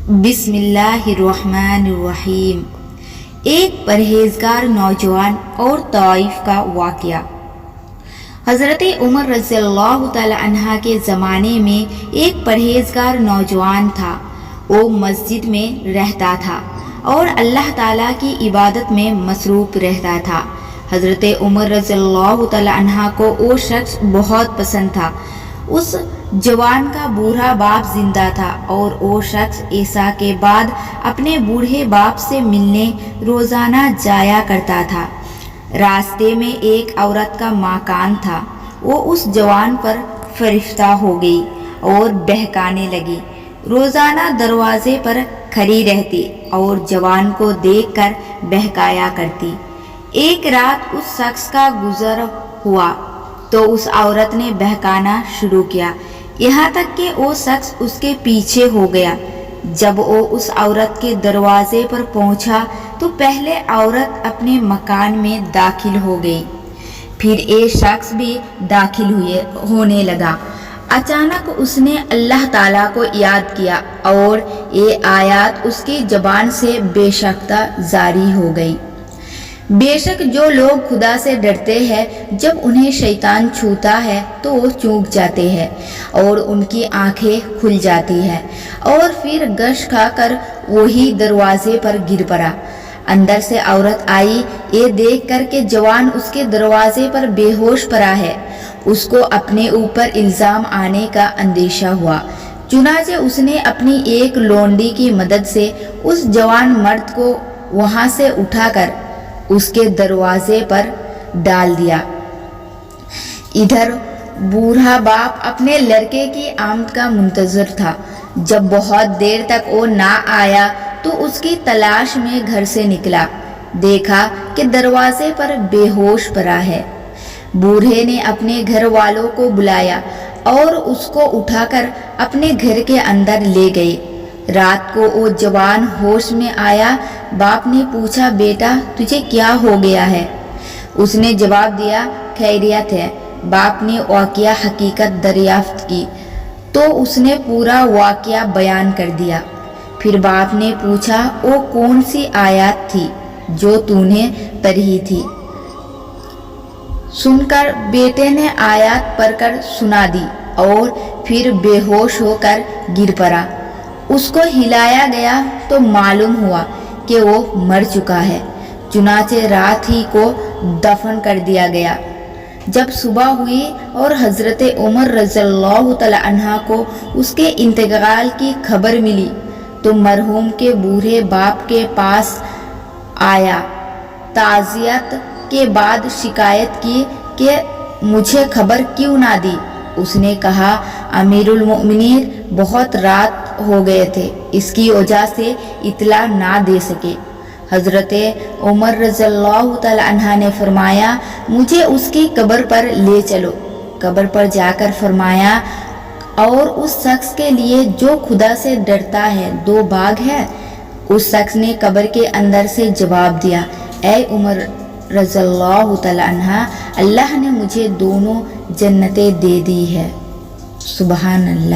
بسم اللہ الرحمن الرحیم۔ ایک پرہیزگار نوجوان اور طائف کا واقعہ۔ حضرت عمر رضی اللہ تعالی عنہ کے زمانے میں ایک پرہیزگار نوجوان تھا۔ وہ مسجد میں رہتا تھا اور اللہ تعالیٰ کی عبادت میں مصروف رہتا تھا۔ حضرت عمر رضی اللہ تعالی عنہ کو وہ شخص بہت پسند تھا۔ اس جوان کا بوڑھا باپ زندہ تھا اور وہ شخص عیسیٰ کے بعد اپنے بوڑھے باپ سے ملنے روزانہ جایا کرتا تھا۔ راستے میں ایک عورت کا مکان تھا۔ وہ اس جوان پر فرشتہ ہو گئی اور بہکانے لگی۔ روزانہ دروازے پر کھڑی رہتی اور جوان کو دیکھ کر بہکایا کرتی۔ ایک رات اس شخص کا گزر ہوا تو اس عورت نے بہکانا شروع کیا، یہاں تک کہ وہ شخص اس کے پیچھے ہو گیا۔ جب وہ اس عورت کے دروازے پر پہنچا تو پہلے عورت اپنے مکان میں داخل ہو گئی، پھر ایک شخص بھی داخل ہونے لگا۔ اچانک اس نے اللہ تعالیٰ کو یاد کیا اور یہ آیات اس کی زبان سے بے شختہ جاری ہو گئی۔ بے شک جو لوگ خدا سے ڈرتے ہیں، جب انہیں شیطان چھوتا ہے تو وہ چونک جاتے ہیں اور ان کی آنکھیں کھل جاتی ہیں، اور پھر گش کھا کر وہی دروازے پر گر پڑا۔ اندر سے عورت آئی، یہ دیکھ کر کہ جوان اس کے دروازے پر بے ہوش پڑا ہے۔ اس کو اپنے اوپر الزام آنے کا اندیشہ ہوا، چنانچہ اس نے اپنی ایک لونڈی کی مدد سے اس جوان مرد کو وہاں سے اٹھا کر اس کے دروازے پر ڈال دیا۔ ادھر بوڑھا باپ اپنے لڑکے کی آمد کا منتظر تھا۔ جب بہت دیر تک وہ نہ آیا تو اس کی تلاش میں گھر سے نکلا، دیکھا کہ دروازے پر بے ہوش پڑا ہے۔ بوڑھے نے اپنے گھر والوں کو بلایا اور اس کو اٹھا کر اپنے گھر کے اندر لے گئے۔ رات کو وہ جوان ہوش میں آیا۔ باپ نے پوچھا، بیٹا تجھے کیا ہو گیا ہے؟ اس نے جواب دیا، خیریت ہے۔ باپ نے واقعہ حقیقت دریافت کی تو اس نے پورا واقعہ بیان کر دیا۔ پھر باپ نے پوچھا، وہ کون سی آیات تھی جو تو نے پڑھی تھی؟ سن کر بیٹے نے آیات پڑھ کر سنا دی اور پھر بے ہوش ہو کر گر پڑا۔ اس کو ہلایا گیا تو معلوم ہوا کہ وہ مر چکا ہے، چنانچہ رات ہی کو دفن کر دیا گیا۔ جب صبح ہوئی اور حضرت عمر رضی اللہ تعالی عنہ کو اس کے انتقال کی خبر ملی تو مرحوم کے بوڑھے باپ کے پاس آیا۔ تعزیت کے بعد شکایت کی کہ مجھے خبر کیوں نہ دی؟ اس نے کہا، امیر المؤمنین بہت رات ہو گئے تھے، اس کی وجہ سے اطلاع نہ دے سکے۔ حضرت عمر رضی اللہ تعالی عنہ نے فرمایا، مجھے اس کی قبر پر لے چلو۔ قبر پر جا کر فرمایا، اور اس شخص کے لیے جو خدا سے ڈرتا ہے 2 باغ ہے؟ اس شخص نے قبر کے اندر سے جواب دیا، اے عمر رضی اللہ تعالی عنہ، اللہ نے مجھے دونوں جنتیں دے دی ہے۔ سبحان اللہ۔